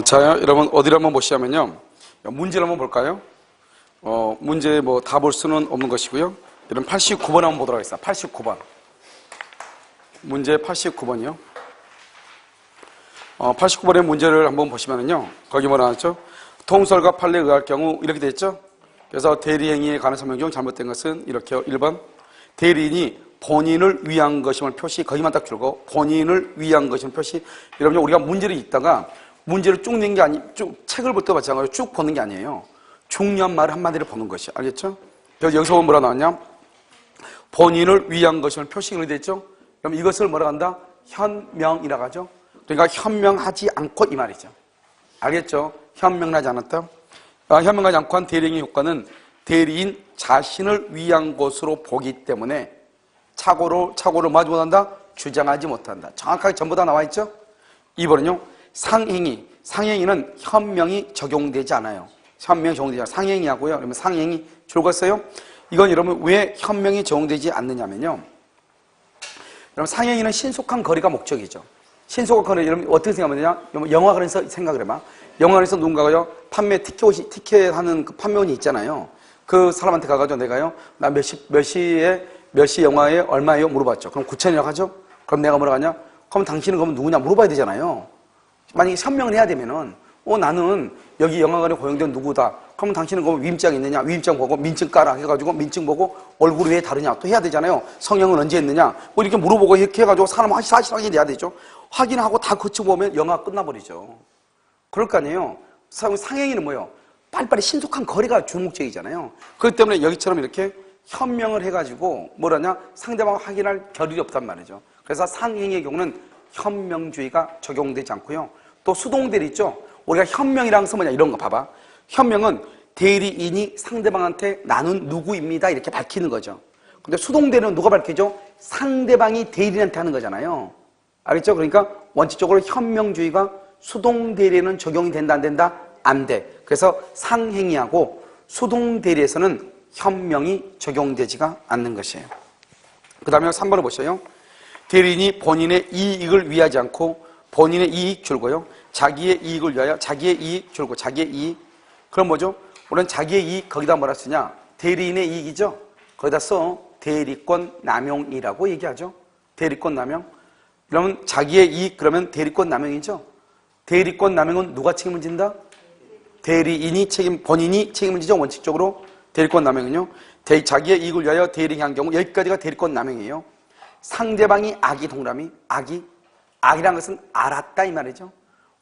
자, 여러분 어디를 한번 보시자면요. 문제를 한번 볼까요? 문제 뭐 다 볼 수는 없는 것이고요. 여러분 89번 한번 보도록 하겠습니다. 89번. 문제 89번이요. 89번의 문제를 한번 보시면은요. 거기 뭐라 하죠? 통설과 판례에 의할 경우 이렇게 돼 있죠? 그래서 대리행위에 관한 설명 중 잘못된 것은 이렇게요. 1번. 대리인이 본인을 위한 것임을 표시, 거기만 딱 줄고 본인을 위한 것임을 표시. 여러분 우리가 문제를 읽다가 문제를 쭉 낸 게 쭉 책을 볼 때 마찬가지로 쭉 보는 게 아니에요. 중요한 말을 한마디를 보는 것이. 알겠죠? 그래서 여기서 뭐라 나왔냐? 본인을 위한 것임을 표시가 되죠? 그럼 이것을 뭐라 한다? 현명이라고 하죠. 그러니까 현명하지 않고 이 말이죠. 알겠죠? 현명하지 않았다. 현명하지 않고 한 대리행위 효과는 대리인 자신을 위한 것으로 보기 때문에 착오를 마주 못한다? 주장하지 못한다. 정확하게 전부 다 나와 있죠? 2번은요. 상행위는 현명이 적용되지 않아요. 현명이 적용되지 않아요. 상행위하고요. 그러면 상행위 줄었어요. 이건 여러분 왜 현명이 적용되지 않느냐면요. 여러분 상행위는 신속한 거래가 목적이죠. 신속한 거래, 여러분 어떻게 생각하면 되냐? 영화관에서 생각을 해봐. 영화관에서 누군가가요, 티켓 하는 그 판매원이 있잖아요. 그 사람한테 가가지고 내가요, 나 몇 시 영화에 얼마예요? 물어봤죠. 그럼 9,000이라고 하죠? 그럼 내가 뭐라고 하냐? 그럼 당신은 그러면 누구냐? 물어봐야 되잖아요. 만약에 현명을 해야 되면은, 나는 여기 영화관에 고용된 누구다. 그러면 당신은 그럼 위임장 있느냐? 위임장 보고 민증 까라 해가지고 민증 보고 얼굴이 왜 다르냐? 또 해야 되잖아요. 성형은 언제 했느냐? 뭐 이렇게 물어보고 이렇게 해가지고 사람 사실 확인해야 되죠. 확인하고 다 거쳐보면 영화 끝나버리죠. 그럴 거 아니에요. 상행위는 뭐예요? 빨리빨리 신속한 거래가 주목적이잖아요. 그렇기 때문에 여기처럼 이렇게 현명을 해가지고 뭐라냐? 상대방 확인할 겨를이 없단 말이죠. 그래서 상행위의 경우는 현명주의가 적용되지 않고요. 또 수동대리 있죠? 우리가 현명이라는 것은 뭐냐? 이런 거 봐봐. 현명은 대리인이 상대방한테 나는 누구입니다. 이렇게 밝히는 거죠. 근데 수동대리는 누가 밝히죠? 상대방이 대리인한테 하는 거잖아요. 알겠죠? 그러니까 원칙적으로 현명주의가 수동대리에는 적용이 된다, 안 된다? 안 돼. 그래서 상행위하고 수동대리에서는 현명이 적용되지가 않는 것이에요. 그 다음에 3번을 보셔요. 대리인이 본인의 이익을 위하지 않고 본인의 이익 줄고요. 자기의 이익을 위하여 자기의 이익 줄고 자기의 이익. 그럼 뭐죠? 우리는 자기의 이익 거기다 뭐라 쓰냐? 대리인의 이익이죠. 거기다 써 대리권 남용이라고 얘기하죠. 대리권 남용. 그러면 자기의 이익 그러면 대리권 남용이죠. 대리권 남용은 누가 책임을 진다? 대리인이 본인이 책임을 지죠. 원칙적으로 대리권 남용은요. 자기의 이익을 위하여 대리행위 한 경우 여기까지가 대리권 남용이에요. 상대방이 악이 동그라미, 악이라는 것은 알았다 이 말이죠.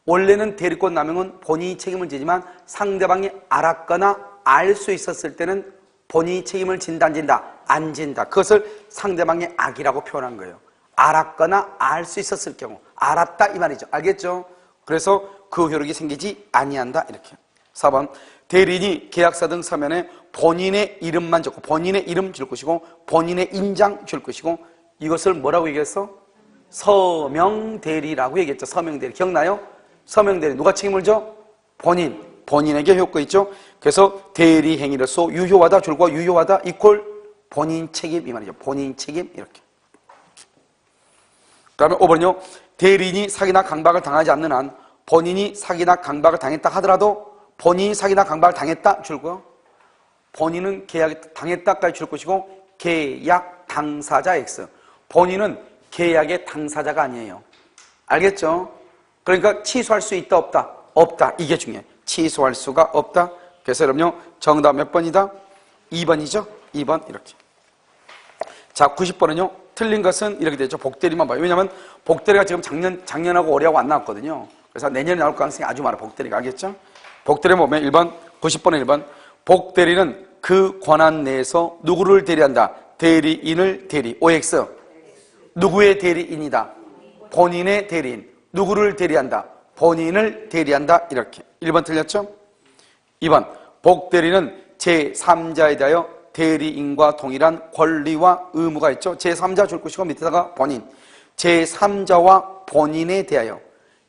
원래는 대리권 남용은 본인이 책임을 지지만 상대방이 알았거나 알 수 있었을 때는 본인이 책임을 진다 안 진다? 안 진다. 그것을 상대방의 악이라고 표현한 거예요. 알았거나 알 수 있었을 경우 알았다 이 말이죠. 알겠죠? 그래서 그 효력이 생기지 아니한다 이렇게. 4번 대리인이 계약서 등 서면에 본인의 이름만 적고 본인의 이름 줄 것이고 본인의 인장 줄 것이고 이것을 뭐라고 얘기했어? 서명대리라고 얘기했죠. 서명대리. 기억나요? 서명대리. 누가 책임을 져? 본인에게 효과 있죠. 그래서 대리행위로서 유효하다 줄과 유효하다 이퀄 본인 책임 이 말이죠. 본인 책임 이렇게. 그 다음에 5번은요. 대리인이 사기나 강박을 당하지 않는 한 본인이 사기나 강박을 당했다 하더라도 본인이 사기나 강박을 당했다 줄고요. 본인은 계약 당했다까지 줄 것이고 계약 당사자 X. 본인은 계약의 당사자가 아니에요. 알겠죠? 그러니까 취소할 수 있다 없다? 없다. 이게 중요해. 취소할 수가 없다. 그래서 여러분요. 정답 몇 번이다? 2번이죠? 2번 이렇게. 자 90번은요. 틀린 것은 이렇게 되죠. 복대리만 봐요. 왜냐하면 복대리가 지금 작년하고 올해하고 안 나왔거든요. 그래서 내년에 나올 가능성이 아주 많아. 복대리가. 알겠죠? 복대리 보면 1번 90번에 1번 복대리는 그 권한 내에서 누구를 대리한다? 대리인을 대리. OX 누구의 대리인이다? 본인의 대리인. 누구를 대리한다? 본인을 대리한다. 이렇게. 1번 틀렸죠? 2번 복대리는 제3자에 대하여 대리인과 동일한 권리와 의무가 있죠. 제3자 줄 것이고 밑에다가 본인. 제3자와 본인에 대하여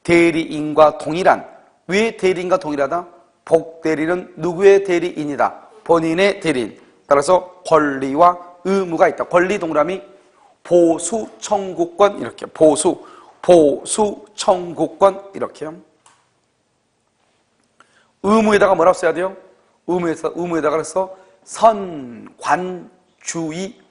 대리인과 동일한. 왜 대리인과 동일하다? 복대리는 누구의 대리인이다? 본인의 대리인. 따라서 권리와 의무가 있다. 권리 동그라미 보수 청구권 이렇게. 보수 청구권 이렇게요. 의무에다가 뭐라고 써야 돼요? 의무에다가 그래서 선관주의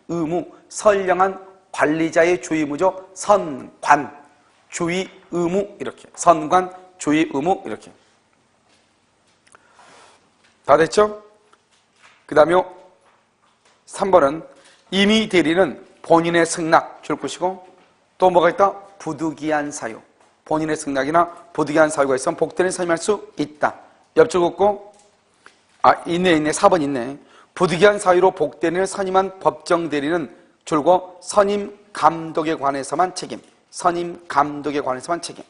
의무, 선량한 관리자의 주의 의무죠. 선관주의 의무 이렇게. 선관주의 의무 이렇게. 다 됐죠? 그 다음에 3번은 임의 대리는 본인의 승낙 줄 것이고 또 뭐가 있다? 부득이한 사유. 본인의 승낙이나 부득이한 사유가 있으면 복대리는 선임할 수 있다. 옆줄 긋고 있네 4번 있네. 부득이한 사유로 복대리를 선임한 법정 대리는 줄고 선임 감독에 관해서만 책임. 선임 감독에 관해서만 책임.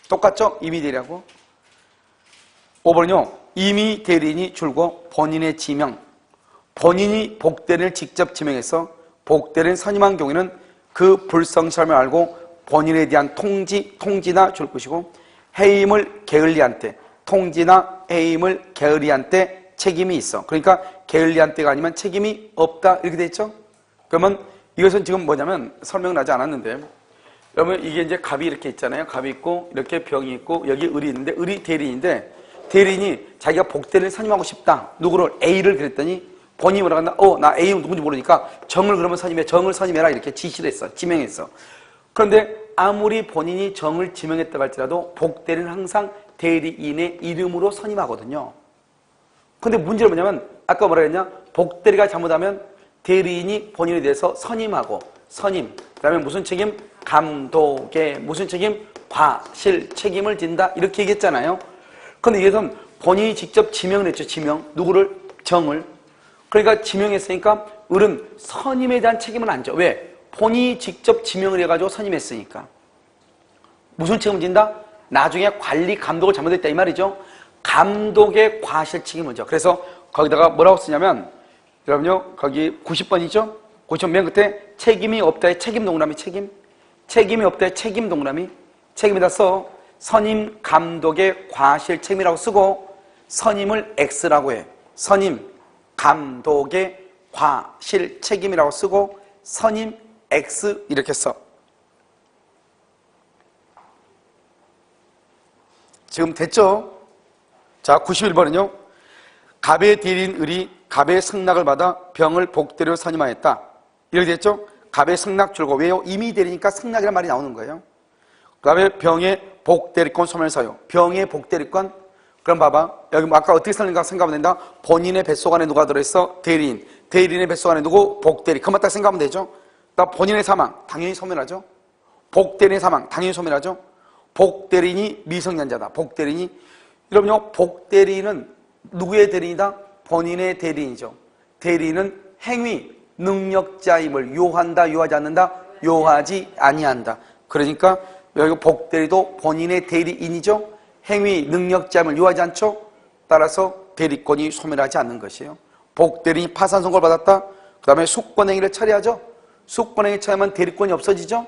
똑같죠? 임의 대리하고. 5번은요. 임의 대리인이 줄고 본인의 지명. 본인이 복대리를 직접 지명해서 복대리를 선임한 경우에는 그 불성실함을 알고 본인에 대한 통지나 줄 것이고 해임을 게을리한 때 통지나 해임을 게을리한 때 책임이 있어. 그러니까 게을리한 때가 아니면 책임이 없다 이렇게 돼 있죠. 그러면 이것은 지금 뭐냐면 설명을 하지 않았는데 여러분 이게 이제 갑이 이렇게 있잖아요. 갑이 있고 이렇게 병이 있고 여기 을이 있는데 을이 대리인인데 대리인이 자기가 복대리를 선임하고 싶다. 누구를 A를 그랬더니 본인이 뭐라고 한다? 나 A 누군지 모르니까 정을 그러면 선임해. 정을 선임해라 이렇게 지시를 했어. 지명했어. 그런데 아무리 본인이 정을 지명했다고 할지라도 복대리는 항상 대리인의 이름으로 선임하거든요. 그런데 문제는 뭐냐면 아까 뭐라 했냐? 복대리가 잘못하면 대리인이 본인에 대해서 선임하고 선임 그 다음에 무슨 책임? 감독의 무슨 책임? 과실 책임을 진다 이렇게 얘기했잖아요. 그런데 이것은 본인이 직접 지명을 했죠. 지명. 누구를? 정을. 그러니까 지명했으니까 을은 선임에 대한 책임은 안 져. 왜? 본인이 직접 지명을 해가지고 선임했으니까. 무슨 책임을 진다? 나중에 관리 감독을 잘못했다 이 말이죠. 감독의 과실 책임을 져. 그래서 거기다가 뭐라고 쓰냐면 여러분요 거기 90번이죠? 90번 맨 끝에 책임이 없다의 책임 동그라미 책임. 책임이 없다의 책임 동그라미. 책임에다 써. 선임 감독의 과실 책임이라고 쓰고 선임을 X라고 해. 선임 감독의 과실 책임이라고 쓰고 선임 X 이렇게 써. 지금 됐죠? 자 91번은요. 갑의 대리인 을이 갑의 승낙을 받아 병을 복대리로 선임하였다. 이렇게 됐죠? 갑의 승낙 줄고 왜요? 임의 대리니까 승낙이라는 말이 나오는 거예요. 그 다음에 병의 복대리권 소멸사유. 병의 복대리권. 그럼 봐봐. 여기 아까 어떻게 설명할까 생각하면 된다. 본인의 뱃속 안에 누가 들어있어? 대리인. 대리인의 뱃속 안에 누구? 복대리. 그만 딱 생각하면 되죠. 나 본인의 사망. 당연히 소멸하죠. 복대리인의 사망. 당연히 소멸하죠. 복대리인이 미성년자다. 복대리인이. 여러분요. 복대리인은 누구의 대리인이다? 본인의 대리인이죠. 대리인은 행위, 능력자임을 요한다, 요하지 않는다? 요하지 아니한다. 그러니까 여기 복대리도 본인의 대리인이죠. 행위, 능력자임을 요하지 않죠. 따라서 대리권이 소멸하지 않는 것이에요. 복대리인이 파산 선고를 받았다. 그 다음에 숙권행위를 처리하죠. 숙권행위 처리하면 대리권이 없어지죠.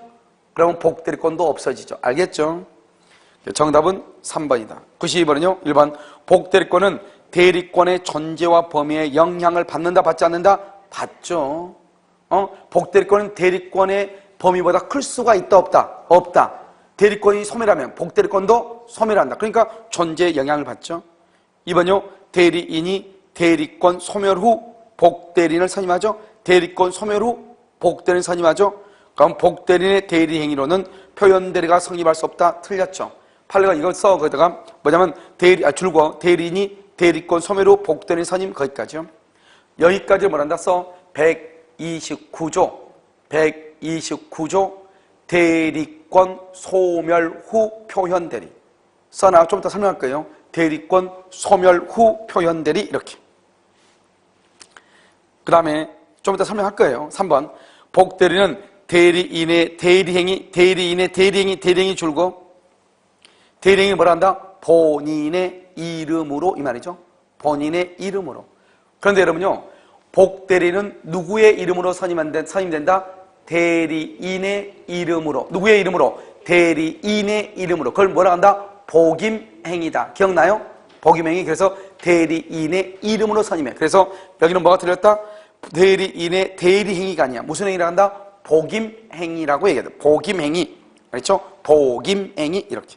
그러면 복대리권도 없어지죠. 알겠죠? 정답은 3번이다. 92번은요. 1번 복대리권은 대리권의 존재와 범위에 영향을 받는다, 받지 않는다? 받죠. 복대리권은 대리권의 범위보다 클 수가 있다, 없다? 없다. 대리권이 소멸하면 복대리권도 소멸한다. 그러니까 존재에 영향을 받죠. 2번요. 대리인이 대리권 소멸 후 복대리인을 선임하죠. 대리권 소멸 후 복대리인을 선임하죠. 그럼 복대리인의 대리행위로는 표현대리가 성립할 수 없다. 틀렸죠. 판례가 이걸 써. 거기다가 뭐냐면 줄거 대리인이 대리권 소멸 후 복대리인 선임 거기까지요. 여기까지 뭐란다 써. 129조 129조 대리권 소멸 후 표현대리 써나 좀 이따 설명할 거예요. 대리권 소멸 후 표현대리 이렇게. 그 다음에 좀 이따 설명할 거예요. 3번 복대리는 대리인의 대리행위 줄고 대리행위 뭐라 한다? 본인의 이름으로 이 말이죠. 본인의 이름으로. 그런데 여러분요. 복대리는 누구의 이름으로 선임된다? 대리인의 이름으로. 누구의 이름으로? 대리인의 이름으로. 그걸 뭐라 한다? 복임행위다. 기억나요? 복임행위. 그래서 대리인의 이름으로 선임해. 그래서 여기는 뭐가 틀렸다? 대리인의 대리행위가 아니야. 무슨 행위를 한다? 복임행위라고 얘기해요. 복임행위. 그렇죠? 복임행위 이렇게.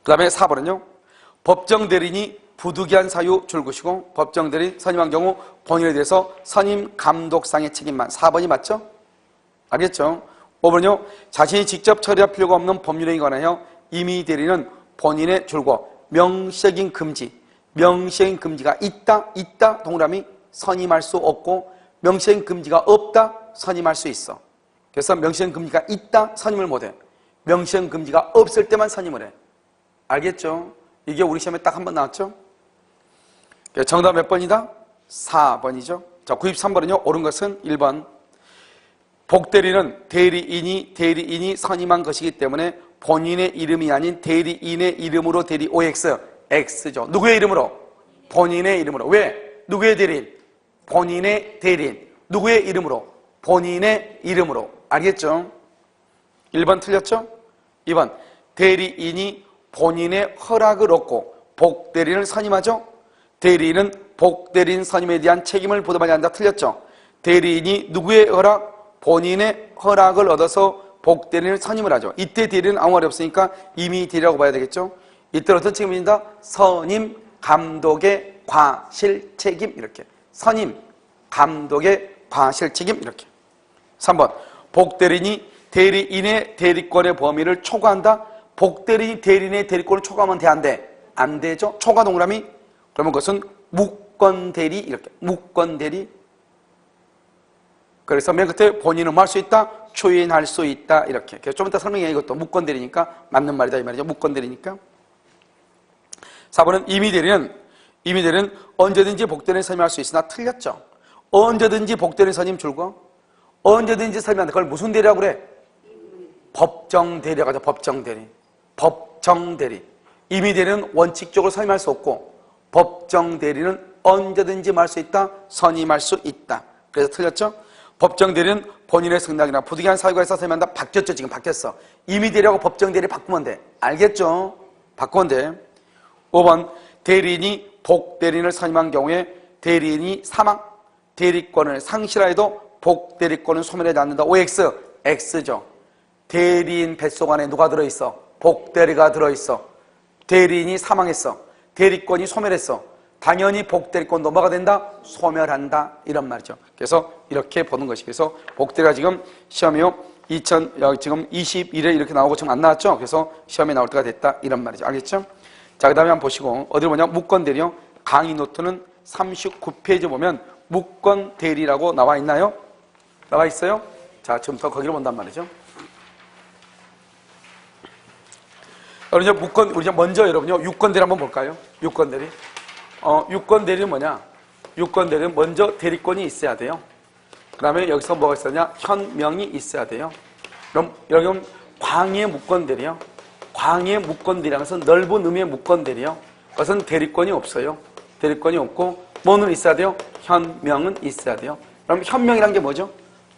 그 다음에 4번은요. 법정 대리인이 부득이한 사유 줄것이고 법정 대리인 선임한 경우 본인에 대해서 선임 감독상의 책임만. 4번이 맞죠? 알겠죠? 5번은요. 자신이 직접 처리할 필요가 없는 법률행위에 관하여 임의 대리인은 본인의 줄고 명시적인 금지, 명시적인 금지가 있다 동그라미 선임할 수 없고 명시적인 금지가 없다 선임할 수 있어. 그래서 명시적인 금지가 있다 선임을 못해. 명시적인 금지가 없을 때만 선임을 해. 알겠죠? 이게 우리 시험에 딱 한 번 나왔죠? 정답 몇 번이다? 4번이죠. 자, 93번은요. 옳은 것은 1번. 복대리는 대리인이 선임한 것이기 때문에 본인의 이름이 아닌 대리인의 이름으로 대리 OX, X죠. 누구의 이름으로? 본인의 이름으로. 왜? 누구의 대리인? 본인의 대리인. 누구의 이름으로? 본인의 이름으로. 알겠죠? 1번 틀렸죠? 2번. 대리인이 본인의 허락을 얻고 복대리인을 선임하죠? 대리인은 복대리인 선임에 대한 책임을 부담하지 않는다. 틀렸죠? 대리인이 누구의 허락? 본인의 허락을 얻어서 복대리인을 선임을 하죠. 이때 대리인은 아무 말이 없으니까 임의 대리라고 봐야 되겠죠? 이때 어떤 책임을 진다? 선임, 감독의 과실 책임 이렇게. 선임, 감독의 과실 책임 이렇게. 3번. 복대리인이 대리인의 대리권의 범위를 초과한다? 복대리인이 대리인의 대리권을 초과하면 돼, 안 돼? 안 되죠? 초과 동그라미? 그러면 그것은 무권대리 이렇게. 무권대리. 그래서 맨 끝에 본인은 뭐 할 수 있다? 추인할 수 있다 이렇게. 그래서 좀 이따 설명해. 이것도 무권대리니까 맞는 말이다 이 말이죠. 무권대리니까. 4번은 임의대리는 언제든지 복대리인 선임할 수 있으나 틀렸죠. 언제든지 복대리인 선임 줄고 언제든지 선임한다. 그걸 무슨 대리라고 그래? 법정대리라고 하죠. 법정대리. 법정대리. 임의대리는 원칙적으로 선임할 수 없고 법정대리는 언제든지 말 수 있다. 선임할 수 있다. 그래서 틀렸죠. 법정대리는 본인의 승낙이나 부득이한 사유가 있어서 선임한다. 바뀌었죠. 지금 바뀌었어. 임의대리하고 법정대리 바꾸면 돼. 알겠죠? 바꾸면 돼. 5번. 대리인이 복대리인을 선임한 경우에 대리인이 사망, 대리권을 상실하여도 복대리권은 소멸하지 않는다. OX, X죠. 대리인 뱃속 안에 누가 들어있어? 복대리가 들어있어. 대리인이 사망했어. 대리권이 소멸했어. 당연히 복대리권 넘어가 된다? 소멸한다. 이런 말이죠. 그래서 이렇게 보는 것이. 그래서 복대리가 지금 시험이요. 지금 21회 이렇게 나오고 지금 안 나왔죠? 그래서 시험에 나올 때가 됐다. 이런 말이죠. 알겠죠? 자, 그 다음에 한번 보시고. 어디로 보냐? 무권대리요. 강의 노트는 39페이지 보면 무권대리라고 나와 있나요? 나와 있어요? 자, 지금부터 거기로 본단 말이죠. 우리 이제 먼저 여러분요. 유권대리 한번 볼까요? 유권대리. 유권대리는 뭐냐? 유권대리는 먼저 대리권이 있어야 돼요. 그 다음에 여기서 뭐가 있었냐? 현명이 있어야 돼요. 그럼 여기 광의의 무권대리요. 광의의 무권대리라는 것은 넓은 의미의 무권대리요. 그것은 대리권이 없어요. 대리권이 없고 뭐는 있어야 돼요? 현명은 있어야 돼요. 그럼 현명이란 게 뭐죠?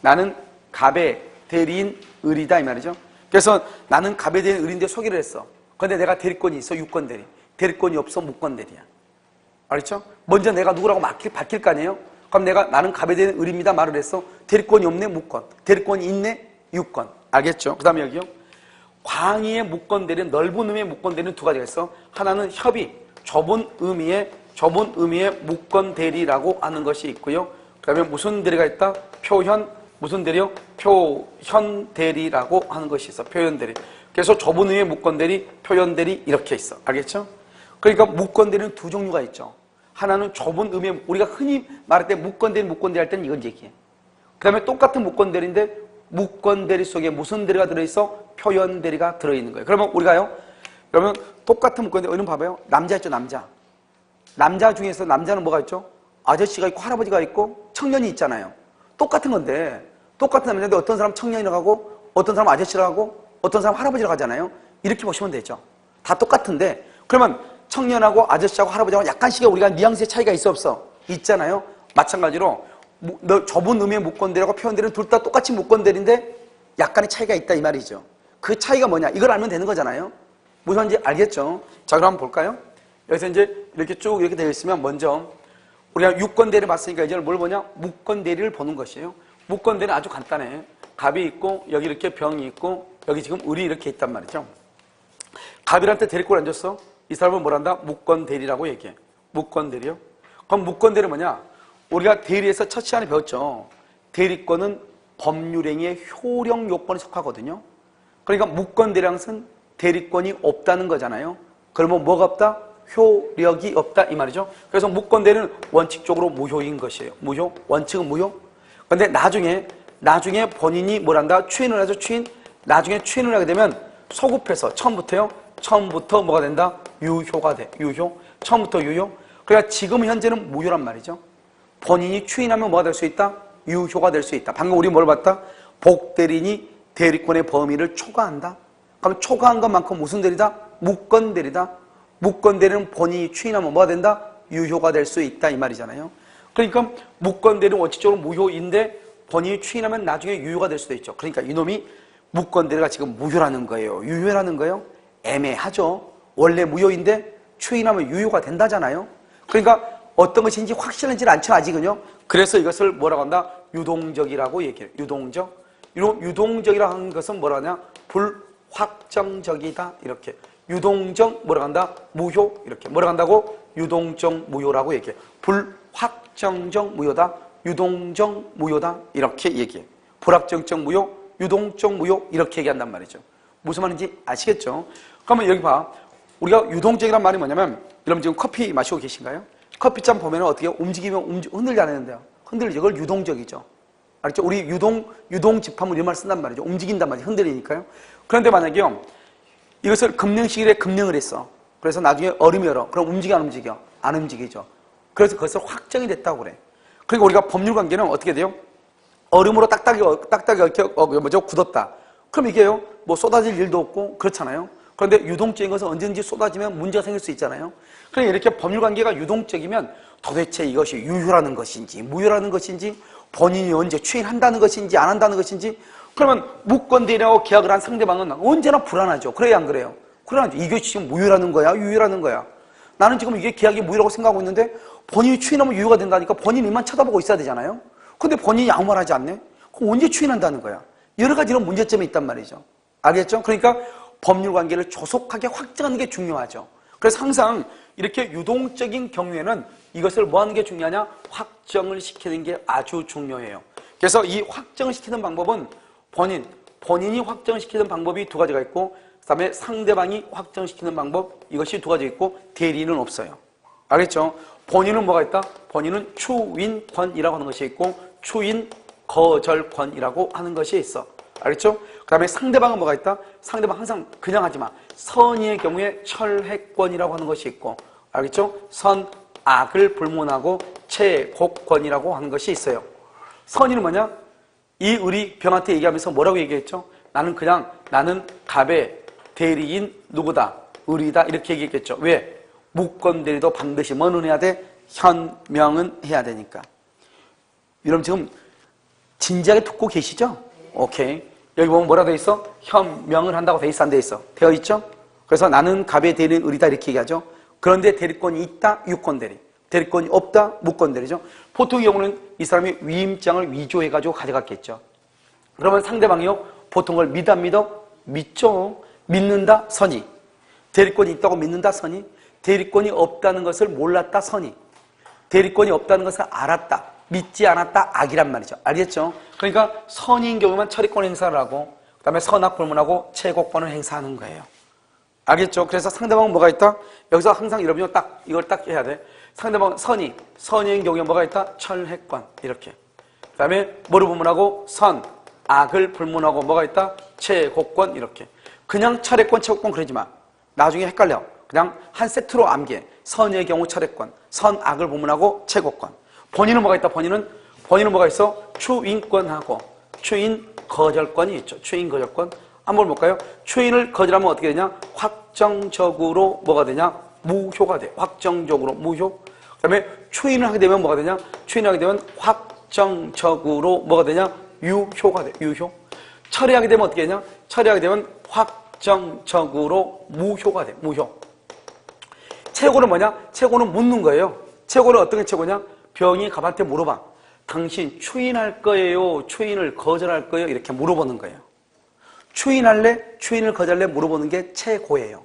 나는 갑의 대리인 을이다 이 말이죠. 그래서 나는 갑의 대리인 을인데 소개를 했어. 그런데 내가 대리권이 있어. 유권대리. 대리권이 없어. 무권대리야. 알겠죠? 먼저 내가 누구라고 밝힐 거 아니에요? 그럼 나는 갑에 대한 을입니다 말을 했어. 대리권이 없네. 무권. 대리권이 있네. 유권. 알겠죠? 그 다음에 여기요. 광의의 무권대리는 넓은 의미의 무권대리는 두 가지가 있어. 하나는 협의, 좁은 의미의 무권대리라고 하는 것이 있고요. 그 다음에 무슨 대리가 있다? 표현, 무슨 대리요? 표현대리라고 하는 것이 있어. 표현대리. 그래서 좁은 의미의 무권대리, 표현대리 이렇게 있어. 알겠죠? 그러니까 무권대리는 두 종류가 있죠. 하나는 좁은 의미의, 우리가 흔히 말할 때 무권대리 할 때는 이건 얘기해. 그 다음에 똑같은 무권대리인데 무권대리 속에 무슨 대리가 들어있어? 표현대리가 들어있는 거예요. 그러면 우리가요, 그러면 똑같은 무권대리, 여러분 봐봐요. 남자 있죠, 남자. 남자 중에서 남자는 뭐가 있죠? 아저씨가 있고 할아버지가 있고 청년이 있잖아요. 똑같은 건데, 똑같은 남자인데 어떤 사람 청년이라고 하고 어떤 사람 아저씨라고 하고 어떤 사람 할아버지라고 하잖아요. 이렇게 보시면 되죠. 다 똑같은데, 그러면 청년하고 아저씨하고 할아버지하고 약간씩의 우리가 뉘앙스의 차이가 있어 없어? 있잖아요. 마찬가지로 좁은 의미의 무권대리하고 표현대리는 둘 다 똑같이 무권대리인데 약간의 차이가 있다 이 말이죠. 그 차이가 뭐냐? 이걸 알면 되는 거잖아요. 무슨 말인지 알겠죠? 자, 그럼 한번 볼까요? 여기서 이제 이렇게 쭉 이렇게 되어 있으면 먼저 우리가 유권대리를 봤으니까 이제 뭘 보냐? 무권대리를 보는 것이에요. 무권대리는 아주 간단해. 갑이 있고 여기 이렇게 병이 있고 여기 지금 을이 이렇게 있단 말이죠. 갑이한테 대리권을 안 줬어? 이 사람은 뭘 한다? 무권대리라고 얘기해. 무권대리요? 그럼 무권대리 뭐냐? 우리가 대리에서 첫 시간에 배웠죠. 대리권은 법률행위의 효력 요건에 속하거든요. 그러니까 무권대리란 것은 대리권이 없다는 거잖아요. 그러면 뭐가 없다? 효력이 없다 이 말이죠. 그래서 무권대리는 원칙적으로 무효인 것이에요. 무효? 원칙은 무효? 근데 나중에 본인이 뭘 한다? 추인을 하죠. 추인. 나중에 추인을 하게 되면 소급해서 처음부터 뭐가 된다? 유효가 돼. 유효. 처음부터 유효. 그러니까 지금 현재는 무효란 말이죠. 본인이 추인하면 뭐가 될 수 있다? 유효가 될 수 있다. 방금 우리 뭘 봤다? 복대리인이 대리권의 범위를 초과한다. 그럼 초과한 것만큼 무슨 대리다? 무권대리다. 무권대리는 본인이 추인하면 뭐가 된다? 유효가 될 수 있다 이 말이잖아요. 그러니까 무권대리는 원칙적으로 무효인데 본인이 추인하면 나중에 유효가 될 수도 있죠. 그러니까 이놈이 무권대리가 지금 무효라는 거예요. 유효라는 거예요? 애매하죠. 원래 무효인데 추인하면 유효가 된다잖아요. 그러니까 어떤 것인지 확실하지는 않죠 아직은요. 그래서 이것을 뭐라고 한다? 유동적이라고 얘기해요. 유동적. 유동적이라고 하는 것은 뭐라 하냐? 불확정적이다 이렇게. 유동적 뭐라고 한다? 무효 이렇게. 뭐라고 한다고? 유동적 무효라고 얘기해. 불확정적 무효다. 유동적 무효다 이렇게 얘기해. 불확정적 무효, 유동적 무효 이렇게 얘기한단 말이죠. 무슨 말인지 아시겠죠? 그러면 여기 봐. 우리가 유동적이란 말이 뭐냐면 여러분 지금 커피 마시고 계신가요? 커피잔 보면 어떻게 움직이면 흔들지 않는데요. 흔들리죠. 그걸 유동적이죠. 알겠죠? 우리 유동 집합물 이런 말 쓴단 말이죠. 움직인단 말이죠. 흔들리니까요. 그런데 만약에요. 이것을 금냉식일에 금냉을 했어. 그래서 나중에 얼음이 얼어. 그럼 움직여 안 움직여? 안 움직이죠. 그래서 그것을 확정이 됐다고 그래. 그러니까 우리가 법률 관계는 어떻게 돼요? 얼음으로 딱딱이 이렇게 굳었다. 그럼 이게요. 뭐 쏟아질 일도 없고 그렇잖아요. 그런데 유동적인 것은 언제든지 쏟아지면 문제가 생길 수 있잖아요. 그러니까 이렇게 법률 관계가 유동적이면 도대체 이것이 유효라는 것인지 무효라는 것인지 본인이 언제 추인한다는 것인지 안 한다는 것인지 그러면 무권대리라고 계약을 한 상대방은 언제나 불안하죠. 그래야 안 그래요? 불안하죠. 이게 지금 무효라는 거야? 유효라는 거야? 나는 지금 이게 계약이 무효라고 생각하고 있는데 본인이 추인하면 유효가 된다니까 본인이만 쳐다보고 있어야 되잖아요. 근데 본인이 아무 말 하지 않네? 그럼 언제 추인한다는 거야? 여러 가지 이런 문제점이 있단 말이죠. 알겠죠? 그러니까 법률 관계를 조속하게 확정하는 게 중요하죠. 그래서 항상 이렇게 유동적인 경우에는 이것을 뭐 하는 게 중요하냐? 확정을 시키는 게 아주 중요해요. 그래서 이 확정을 시키는 방법은 본인이 확정시키는 방법이 두 가지가 있고 그 다음에 상대방이 확정시키는 방법 이것이 두 가지 있고 대리는 없어요. 알겠죠? 본인은 뭐가 있다? 본인은 추인권이라고 하는 것이 있고 추인 거절권이라고 하는 것이 있어. 알겠죠? 그 다음에 상대방은 뭐가 있다? 상대방 항상 그냥 하지 마. 선의의 경우에 철회권이라고 하는 것이 있고 알겠죠? 선악을 불문하고 채곡권이라고 하는 것이 있어요. 선의는 뭐냐? 이 의리병한테 얘기하면서 뭐라고 얘기했죠? 나는 갑의 대리인 누구다? 의리다 이렇게 얘기했겠죠. 왜? 무권대리도 반드시 뭐는 해야 돼? 현명은 해야 되니까. 여러분 지금 진지하게 듣고 계시죠? 오케이. 여기 보면 뭐라 돼 있어? 현명을 한다고 돼 있어 안 돼 있어? 되어 있죠? 그래서 나는 갑의 대리인 의리다 이렇게 얘기하죠. 그런데 대리권이 있다? 유권대리. 대리권이 없다? 무권대리죠. 보통의 경우는 이 사람이 위임장을 위조해가지고 가져갔겠죠. 그러면 상대방이요? 보통 걸 믿어 안 믿어? 믿죠. 믿는다? 선의. 대리권이 있다고 믿는다? 선의. 대리권이 없다는 것을 몰랐다? 선의. 대리권이 없다는 것을 알았다. 믿지 않았다? 악이란 말이죠. 알겠죠? 그러니까 선의인 경우만 처리권 행사를 하고 그 다음에 선악 불문하고 채곡권을 행사하는 거예요. 알겠죠? 그래서 상대방은 뭐가 있다? 여기서 항상 여러분이 이걸 딱 해야 돼. 상대방 선의인 경우에 뭐가 있다? 철회권 이렇게. 그 다음에 뭐를 불문하고 악을 불문하고 뭐가 있다? 채곡권 이렇게. 그냥 철회권, 채곡권 그러지 마. 나중에 헷갈려. 그냥 한 세트로 암기해. 선의의 경우 철회권, 선악을 불문하고 채곡권. 본인은 뭐가 있다? 본인은 뭐가 있어? 추인권하고 추인 거절권이 있죠. 추인 거절권. 한번 볼까요? 추인을 거절하면 어떻게 되냐? 확정적으로 뭐가 되냐? 무효가 돼. 확정적으로 무효. 그 다음에 추인을 하게 되면 뭐가 되냐? 추인을 하게 되면 확정적으로 뭐가 되냐? 유효가 돼. 유효. 처리하게 되면 어떻게 되냐? 처리하게 되면 확정적으로 무효가 돼. 무효. 채고는 뭐냐? 채고는 묻는 거예요. 채고는 어떤 게 채고냐? 병이 갑한테 물어봐. 당신 추인할 거예요? 추인을 거절할 거예요? 이렇게 물어보는 거예요. 추인할래? 추인을 거절할래? 물어보는 게 채고예요.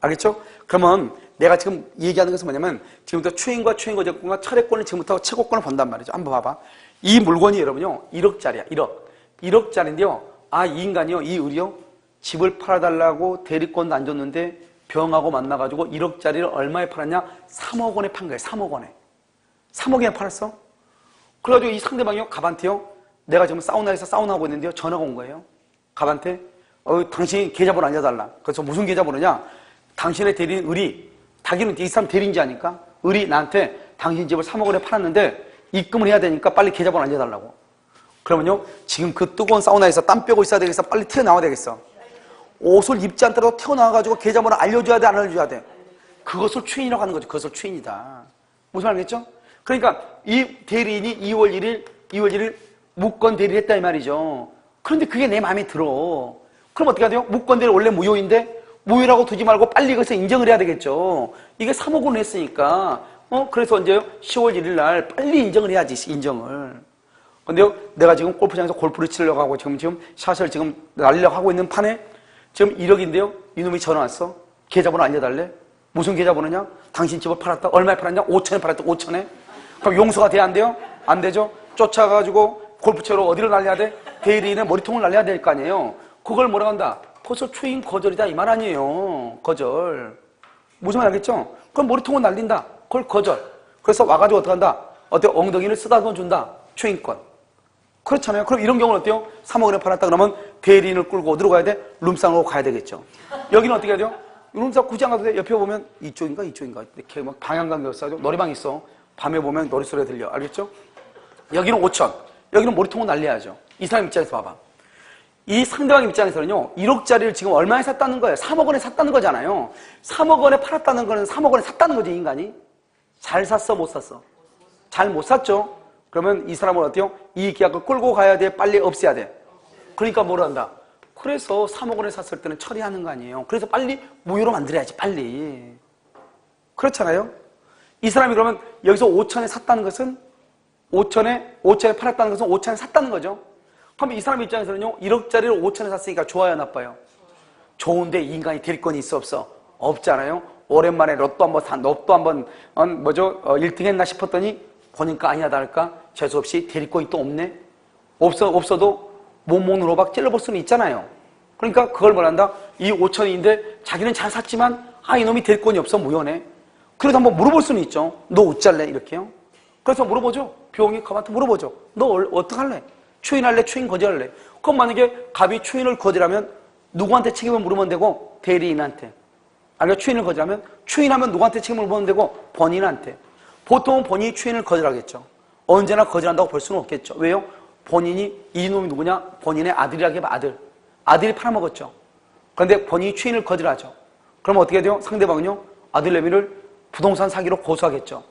알겠죠? 그러면 내가 지금 얘기하는 것은 뭐냐면 지금부터 추인과 추인 거절권과 철회권을 지금부터 최고권을 본단 말이죠. 한번 봐봐. 이 물건이 여러분요 1억짜리야. 1억짜리인데요. 아, 이 인간이요, 이 을이요, 집을 팔아달라고 대리권도 안 줬는데 병하고 만나가지고 1억짜리를 얼마에 팔았냐? 3억 원에 판 거예요. 3억 원에. 3억에 팔았어. 그래가지고 이 상대방이요, 갑한테요, 내가 지금 사우나에서 사우나하고 있는데요, 전화가 온 거예요. 갑한테, 당신 계좌번호 알려달라. 그래서 무슨 계좌번호냐? 당신의 대리인 을이, 자기는 이 사람 대리인지 아니까 을이 나한테 당신 집을 3억 원에 팔았는데 입금을 해야 되니까 빨리 계좌번호 알려달라고. 그러면요, 지금 그 뜨거운 사우나에서 땀 빼고 있어야 되겠어? 빨리 튀어나와야 되겠어? 옷을 입지 않더라도 튀어나와가지고 계좌번호 알려줘야 돼, 안 알려줘야 돼? 그것을 추인이라고 하는 거죠. 그것을 추인이다. 무슨 말 알겠죠? 그러니까 이 대리인이 2월 1일 무권 대리를 했다 이 말이죠. 그런데 그게 내 마음에 들어. 그럼 어떻게 해야 돼요? 무권 대리 원래 무효인데 무효라고 두지 말고 빨리 그것을 인정을 해야 되겠죠. 이게 3억 원 했으니까 그래서 언제요? 10월 1일 날 빨리 인정을 해야지. 인정을. 근데요, 내가 지금 골프장에서 골프를 치려고 하고 지금 샷을 지금 날려고 하고 있는 판에 지금 1억인데요, 이놈이 전화 왔어. 계좌번호 알려달래. 무슨 계좌번호냐? 당신 집을 팔았다. 얼마에 팔았냐? 5천에 팔았다. 5천에. 그럼 용서가 돼야 안 돼요? 안 되죠? 쫓아가가지고 골프채로 어디로 날려야 돼? 대리인의 머리통을 날려야 될 거 아니에요. 그걸 뭐라고 한다? 벌써 추인 거절이다 이 말 아니에요. 거절. 무슨 말 알겠죠? 그럼 머리통을 날린다. 그걸 거절. 그래서 와가지고 어떻게 한다? 엉덩이를 쓰다듬어 준다. 추인권. 그렇잖아요. 그럼 이런 경우는 어때요? 3억 원에 팔았다 그러면 대리인을 끌고 어디로 가야 돼? 룸상으로 가야 되겠죠. 여기는 어떻게 해야 돼요? 룸상 굳이 안 가도 돼. 옆에 보면 이쪽인가 이렇게 막 방향간격 써가지고 노래방 있어. 밤에 보면 노래소리가 들려. 알겠죠? 여기는 5천. 여기는 머리통을 날려야죠. 이 사람 입장에서 봐봐. 이 상대방 입장에서는요, 1억짜리를 지금 얼마에 샀다는 거예요? 3억 원에 샀다는 거잖아요. 3억 원에 팔았다는 거는 3억 원에 샀다는 거지, 인간이. 잘 샀어, 못 샀어? 잘 못 샀죠? 그러면 이 사람은 어때요? 이 계약을 끌고 가야 돼? 빨리 없애야 돼? 그러니까 뭘 한다? 그래서 3억 원에 샀을 때는 처리하는 거 아니에요. 그래서 빨리 무효로 만들어야지, 빨리. 그렇잖아요? 이 사람이 그러면 여기서 5천에 샀다는 것은 5천에 팔았다는 것은 5천에 샀다는 거죠. 그럼 이 사람 입장에서는요, 1억짜리를 5천에 샀으니까 좋아요, 나빠요? 좋은데 인간이 대리권이 있어, 없어? 없잖아요. 오랜만에 로또 한번 1등 했나 싶었더니 보니까 아니야 다를까 재수없이 대리권이 또 없네. 없어도 못 먹는 호박 찔러볼 수는 있잖아요. 그러니까 그걸 뭐란다? 이 5천인데 자기는 잘 샀지만 이놈이 대리권이 없어, 무효네. 그래도 한번 물어볼 수는 있죠. 너 어쩔래? 이렇게요. 그래서 물어보죠. 병이 갑한테 물어보죠. 너 어떡할래? 추인할래? 추인 거절할래? 그럼 만약에 갑이 추인을 거절하면 누구한테 책임을 물으면 되고? 대리인한테. 아니면 추인을 거절하면 추인하면 누구한테 책임을 물으면 되고? 본인한테. 보통은 본인이 추인을 거절하겠죠. 언제나 거절한다고 볼 수는 없겠죠. 왜요? 본인이 이놈이 누구냐? 본인의 아들이라고 해봐. 아들이 팔아먹었죠. 그런데 본인이 추인을 거절하죠. 그러면 어떻게 돼요? 상대방은요, 아들내미를 부동산 사기로 고소하겠죠.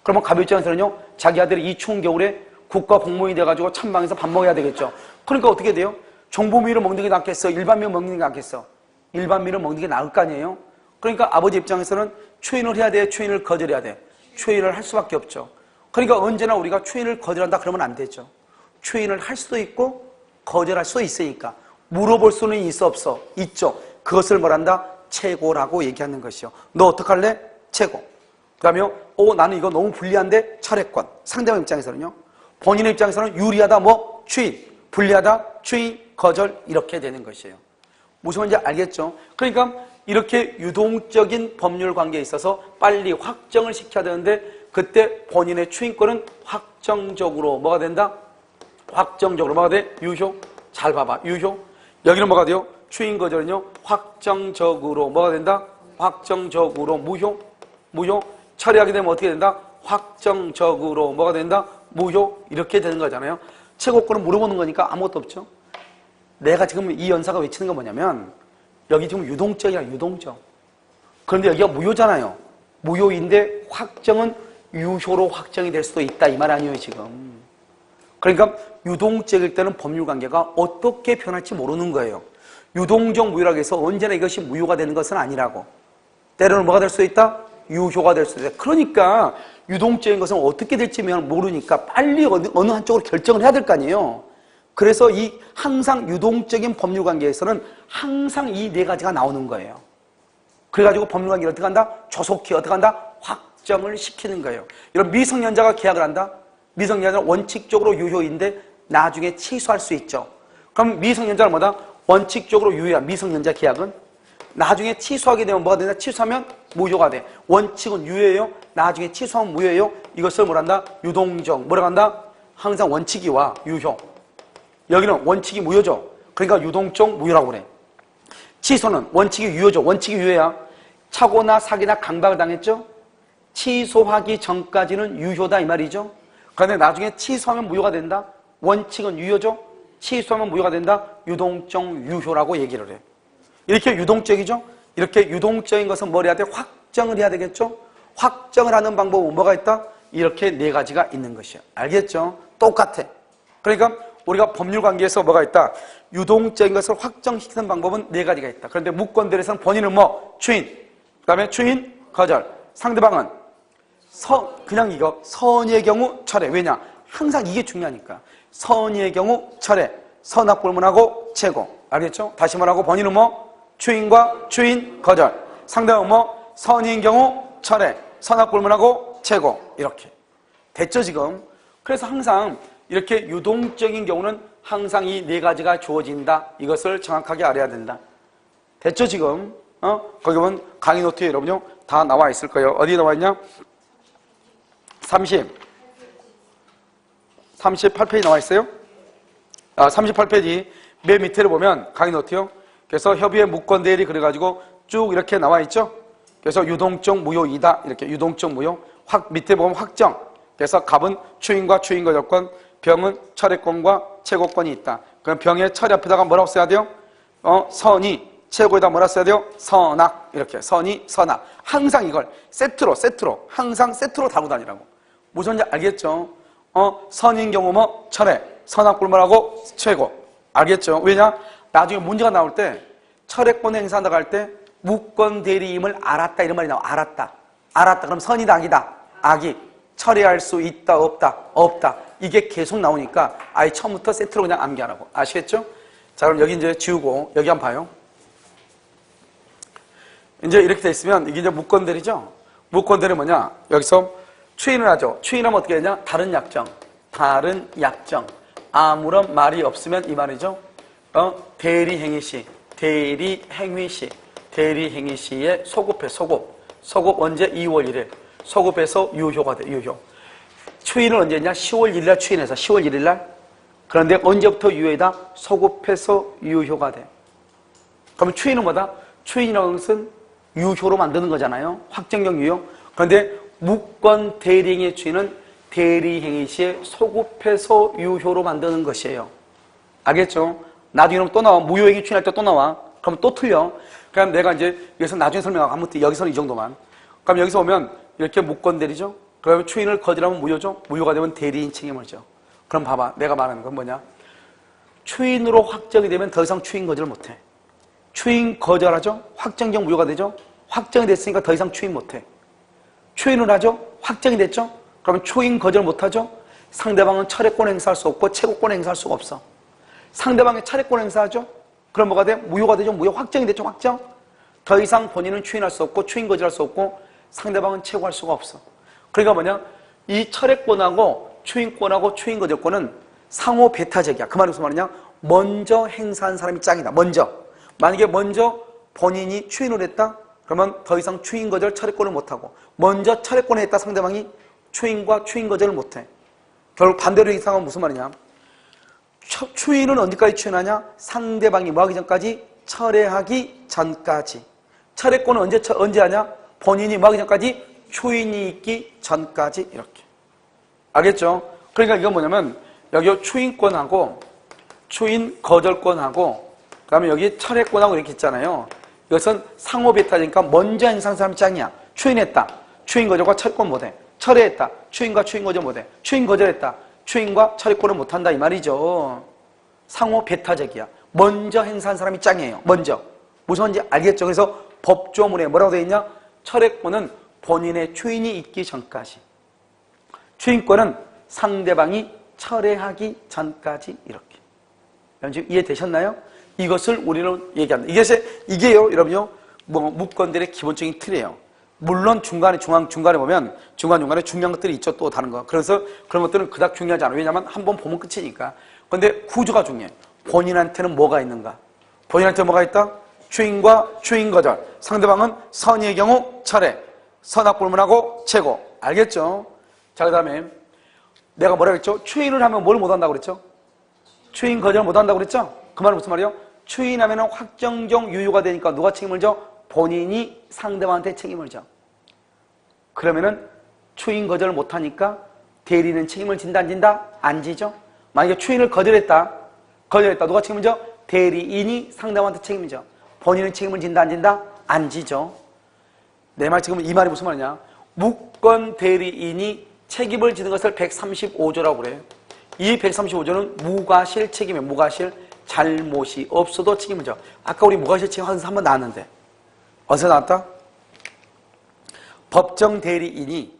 그러면 갑의 입장에서는요, 자기 아들이 이 추운 겨울에 국가 공무원이 돼가지고 찬방에서 밥 먹어야 되겠죠. 그러니까 어떻게 돼요? 정보미를 먹는 게 낫겠어? 일반미를 먹는 게 낫겠어? 일반미를 먹는 게 나을 거 아니에요? 그러니까 아버지 입장에서는 추인을 해야 돼? 추인을 거절해야 돼? 추인을 할 수밖에 없죠. 그러니까 언제나 우리가 추인을 거절한다 그러면 안 되죠. 추인을 할 수도 있고 거절할 수도 있으니까 물어볼 수는 있어 없어? 있죠. 그것을 뭐란다? 최고라고 얘기하는 것이요. 너 어떡할래? 최고. 그 다음에 나는 이거 너무 불리한데 철회권. 상대방 입장에서는요. 본인의 입장에서는 유리하다 추인, 불리하다 추인, 거절 이렇게 되는 것이에요. 무슨 말인지 알겠죠? 그러니까 이렇게 유동적인 법률 관계에 있어서 빨리 확정을 시켜야 되는데 그때 본인의 추인권은 확정적으로 뭐가 된다? 확정적으로 뭐가 돼? 유효. 잘 봐봐. 유효. 여기는 뭐가 돼요? 추인 거절은요. 확정적으로 뭐가 된다? 확정적으로 무효. 처리하게 되면 어떻게 된다? 확정적으로 뭐가 된다? 무효. 이렇게 되는 거잖아요. 최고권은 물어보는 거니까 아무것도 없죠. 내가 지금 이 연사가 외치는 건 뭐냐면 여기 지금 유동적이야, 유동적. 그런데 여기가 무효잖아요. 무효인데 확정은 유효로 확정이 될 수도 있다 이 말 아니에요 지금. 그러니까 유동적일 때는 법률관계가 어떻게 변할지 모르는 거예요. 유동적 무효라고 해서 언제나 이것이 무효가 되는 것은 아니라고. 때로는 뭐가 될 수도 있다? 유효가 될 수도 있다. 그러니까 유동적인 것은 어떻게 될지 모르니까 빨리 어느 한쪽으로 결정을 해야 될 거 아니에요. 그래서 이 항상 유동적인 법률관계에서는 항상 이 네 가지가 나오는 거예요. 그래가지고 법률관계를 어떻게 한다? 조속히 어떻게 한다? 확정을 시키는 거예요. 이런 미성년자가 계약을 한다? 미성년자는 원칙적으로 유효인데 나중에 취소할 수 있죠. 그럼 미성년자는 뭐다? 원칙적으로 유효한 미성년자 계약은 나중에 취소하게 되면 뭐가 되냐? 취소하면 무효가 돼. 원칙은 유효예요. 나중에 취소하면 무효예요. 이것을 뭐란다? 유동적. 뭐라고 한다? 항상 원칙이와 유효. 여기는 원칙이 무효죠. 그러니까 유동적 무효라고 그래. 취소는 원칙이 유효죠. 원칙이 유효야. 착오나 사기나 강박을 당했죠. 취소하기 전까지는 유효다 이 말이죠. 그런데 나중에 취소하면 무효가 된다. 원칙은 유효죠. 취소하면 무효가 된다. 유동적 유효라고 얘기를 해. 이렇게 유동적이죠. 이렇게 유동적인 것은 뭘 해야 돼? 확정을 해야 되겠죠. 확정을 하는 방법은 뭐가 있다? 이렇게 네 가지가 있는 것이야. 알겠죠? 똑같아. 그러니까 우리가 법률관계에서 뭐가 있다? 유동적인 것을 확정시키는 방법은 네 가지가 있다. 그런데 무권들에서는 본인은 뭐? 추인. 그 다음에 추인, 거절. 상대방은 그냥 이거 선의의 경우 철회. 왜냐? 항상 이게 중요하니까. 선의의 경우 철회. 선악불문하고 최고. 알겠죠? 다시 말하고 본인은 뭐? 추인과 추인, 거절. 상대방은 뭐? 선의인 경우 철회. 선악불문하고 최고. 이렇게. 됐죠 지금? 그래서 항상 이렇게 유동적인 경우는 항상 이 네 가지가 주어진다. 이것을 정확하게 알아야 된다. 됐죠 지금? 거기 보면 강의 노트에 여러분요 다 나와 있을 거예요. 어디에 나와 있냐? 38페이지 나와 있어요. 38페이지 맨 밑에를 보면 강의 노트요. 그래서 협의회 무권대리 그래가지고 쭉 이렇게 나와 있죠. 그래서 유동적 무효이다. 이렇게 유동적 무효. 밑에 보면 확정. 그래서 갑은 추인과 추인과 조건, 병은 철회권과 최고권이 있다. 그럼 병의 철회 앞에다가 뭐라고 써야 돼요? 선이. 최고에다 뭐라 써야 돼요? 선악. 이렇게 선이, 선악. 항상 이걸 세트로 항상 세트로 다루고 다니라고. 무슨 말인지 알겠죠? 선인 경우 뭐 철회, 선악불문하고 최고. 알겠죠? 왜냐? 나중에 문제가 나올 때 철회권 행사한다고 할 때 무권 대리임을 알았다 이런 말이 나와. 알았다. 그럼 선이다 악이다. 악이. 처리할 수 있다 없다. 이게 계속 나오니까 아예 처음부터 세트로 그냥 암기하라고. 아시겠죠? 자, 그럼 여기 이제 지우고 여기 한번 봐요. 이제 이렇게 돼 있으면 이게 이제 무권대리죠? 무권대리 뭐냐? 여기서 추인을 하죠. 추인하면 어떻게 되냐? 다른 약정. 아무런 말이 없으면 이 말이죠. 대리행위 시에 소급해. 소급 언제? 2월 1일. 소급해서 유효가 돼. 유효. 추인은 언제냐? 10월 1일날 추인해서 10월 1일날. 그런데 언제부터 유효이다? 소급해서 유효가 돼. 그러면 추인은 뭐다? 추인이라는 것은 유효로 만드는 거잖아요. 확정적 유효. 그런데 무권 대리행위 추인은 대리행위 시에 소급해서 유효로 만드는 것이에요. 알겠죠? 나중에 또 나와. 무효행위 추인할 때 또 나와. 그럼 또 틀려. 그럼 내가 이제 여기서 나중에 설명하고 아무튼 여기서는 이 정도만. 그럼 여기서 오면 이렇게 무권 대리죠? 그러면 추인을 거절하면 무효죠? 무효가 되면 대리인 책임을 져. 그럼 봐봐. 내가 말하는 건 뭐냐? 추인으로 확정이 되면 더 이상 추인 거절을 못해. 추인 거절하죠? 확정적 무효가 되죠? 확정이 됐으니까 더 이상 추인 못해. 추인을 하죠? 확정이 됐죠? 그러면 추인 거절 못하죠? 상대방은 철회권 행사할 수 없고 최고권 행사할 수가 없어. 상대방이 철회권 행사하죠? 그럼 뭐가 돼? 무효가 되죠? 무효. 확정이 됐죠? 확정? 더 이상 본인은 추인할 수 없고 추인 거절할 수 없고 상대방은 최고할 수가 없어. 그러니까 뭐냐? 이 철회권하고 추인권하고 추인 거절권은 상호 배타적이야. 그 말은 무슨 말이냐? 먼저 행사한 사람이 짱이다. 만약에 먼저 본인이 추인을 했다? 그러면 더 이상 추인 거절 철회권을 못하고 먼저 철회권을 했다 상대방이 추인과 추인 거절을 못해. 결국 반대로 행사하면 무슨 말이냐? 추인은 언제까지 추인하냐? 상대방이 뭐 하기 전까지? 철회하기 전까지. 철회권은 언제 하냐? 본인이 뭐 하기 전까지? 추인이 있기 전까지. 이렇게. 알겠죠? 그러니까 이건 뭐냐면 여기 추인권하고 추인 거절권하고 그 다음에 여기 철회권하고 이렇게 있잖아요. 이것은 상호 배타니까 먼저 행사한 사람이 짱이야. 추인했다. 추인 거절과 철권 못해. 철회했다. 추인과 추인 거절 못해. 추인 거절했다. 추인과 철회권을 못한다 이 말이죠. 상호 배타적이야. 먼저 행사한 사람이 짱이에요. 먼저. 무슨 말인지 알겠죠? 그래서 법조문에 뭐라고 되어 있냐? 철회권은 본인의 추인이 있기 전까지. 추인권은 상대방이 철회하기 전까지 이렇게. 여러분 지금 이해되셨나요? 이것을 우리는 얘기합니다. 이게요, 여러분요. 무권 대리의 기본적인 틀이에요. 물론 중간에 보면 중간중간에 중요한 것들이 있죠. 또 다른 거. 그래서 그런 것들은 그닥 중요하지 않아요. 왜냐하면 한 번 보면 끝이니까. 그런데 구조가 중요해. 본인한테는 뭐가 있는가? 본인한테 뭐가 있다? 추인과 추인 거절. 상대방은 선의의 경우 철회. 선악불문하고 최고. 알겠죠? 자, 그 다음에 내가 뭐라 그랬죠? 추인을 하면 뭘 못한다고 그랬죠? 추인 거절 못한다고 그랬죠? 그 말은 무슨 말이에요? 추인하면 확정적 유효가 되니까 누가 책임을 져? 본인이 상대방한테 책임을 져. 그러면은 추인 거절을 못하니까 대리는 책임을 진다 안 진다? 안 지죠? 만약에 추인을 거절했다. 누가 책임을 져? 대리인이 상대방한테 책임을 져. 본인은 책임을 진다 안 진다? 안 지죠. 내 말 지금 이 말이 무슨 말이냐? 무권 대리인이 책임을 지는 것을 135조라고 그래요. 이 135조는 무과실 책임이에요. 무과실. 잘못이 없어도 책임을 져. 아까 우리 무과실 책임 한번 나왔는데 어디서 나왔다? 법정 대리인이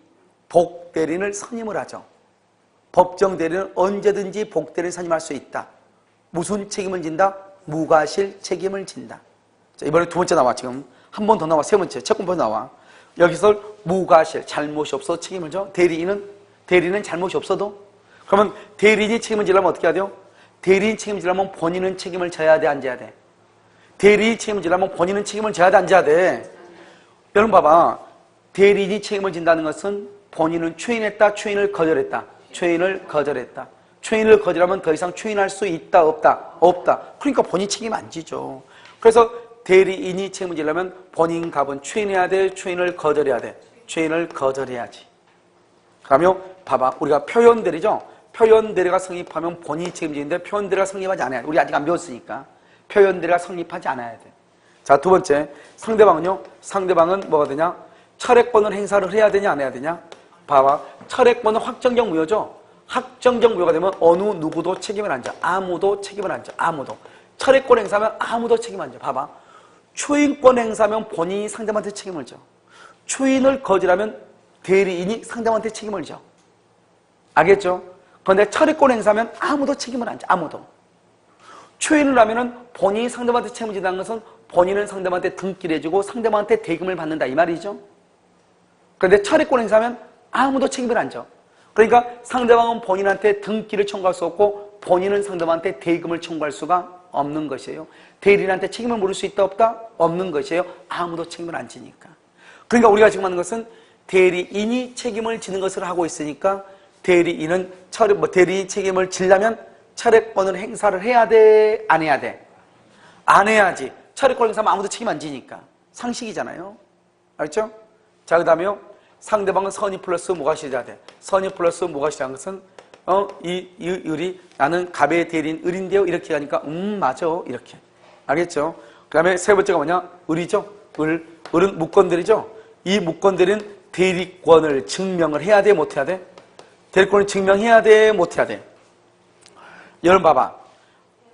복대리인을 선임을 하죠. 법정 대리인은 언제든지 복대리인을 선임할 수 있다. 무슨 책임을 진다? 무과실 책임을 진다. 자, 이번에 두 번째 나와. 지금 한 번 더 나와. 세 번째 채권번 나와. 여기서 무과실 잘못이 없어도 책임을 져. 대리인은 잘못이 없어도. 그러면 대리인이 책임을 지려면 어떻게 해야 돼요? 대리인 책임을 지려면 본인은 책임을 져야 돼, 안 져야 돼? 대리인이 책임을 지려면 본인은 책임을 져야 돼, 안 져야 돼? 여러분 봐봐. 대리인이 책임을 진다는 것은 본인은 추인했다, 추인을 거절했다. 추인을 거절했다. 추인을 거절하면 더 이상 추인할 수 있다, 없다? 없다. 그러니까 본인 책임 안 지죠. 그래서 대리인이 책임을 지려면 본인 값은 추인해야 돼, 추인을 거절해야 돼. 추인을 거절해야지. 그러면 봐봐. 우리가 표현대리죠? 표현대리가 성립하면 본인이 책임지는데 표현대리가 성립하지 않아야 돼. 우리 아직 안 배웠으니까. 표현대리가 성립하지 않아야 돼. 자, 두 번째. 상대방은요? 상대방은 뭐가 되냐? 철회권을 행사를 해야 되냐, 안 해야 되냐? 봐봐. 철회권은 확정적 무효죠? 확정적 무효가 되면 어느 누구도 책임을 안 져. 아무도 책임을 안 져. 아무도. 철회권 행사하면 아무도 책임 안 져. 봐봐. 추인권 행사하면 본인이 상대방한테 책임을 져. 추인을 거절하면 대리인이 상대방한테 책임을 져. 알겠죠? 그런데 철회권 행사하면 아무도 책임을 안 져. 아무도. 추인을 하면은 본인이 상대방한테 책임을 진다는 것은 본인은 상대방한테 등기를 해주고 상대방한테 대금을 받는다. 이 말이죠? 그런데 철회권 행사하면 아무도 책임을 안 져. 그러니까 상대방은 본인한테 등기를 청구할 수 없고 본인은 상대방한테 대금을 청구할 수가 없는 것이에요. 대리인한테 책임을 물을 수 있다 없다? 없는 것이에요. 아무도 책임을 안 지니까. 그러니까 우리가 지금 하는 것은 대리인이 책임을 지는 것을 하고 있으니까 대리인은 대리인 책임을 지려면 철회권을 행사를 해야 돼? 안 해야 돼? 안 해야지. 철회권 행사하면 아무도 책임 안 지니까. 상식이잖아요. 알죠? 자, 그 다음에요. 상대방은 선의 플러스 무과실이어야 돼. 선의 플러스 무과실이라는 것은 이 을이 나는 갑의 대리인 을인데요. 이렇게 하니까 맞아. 이렇게. 알겠죠? 그 다음에 세 번째가 뭐냐? 을이죠. 을은 무권대리죠. 이 무권대리는 대리권을 증명을 해야 돼? 못 해야 돼? 대리권을 증명해야 돼? 못 해야 돼? 여러분 봐봐.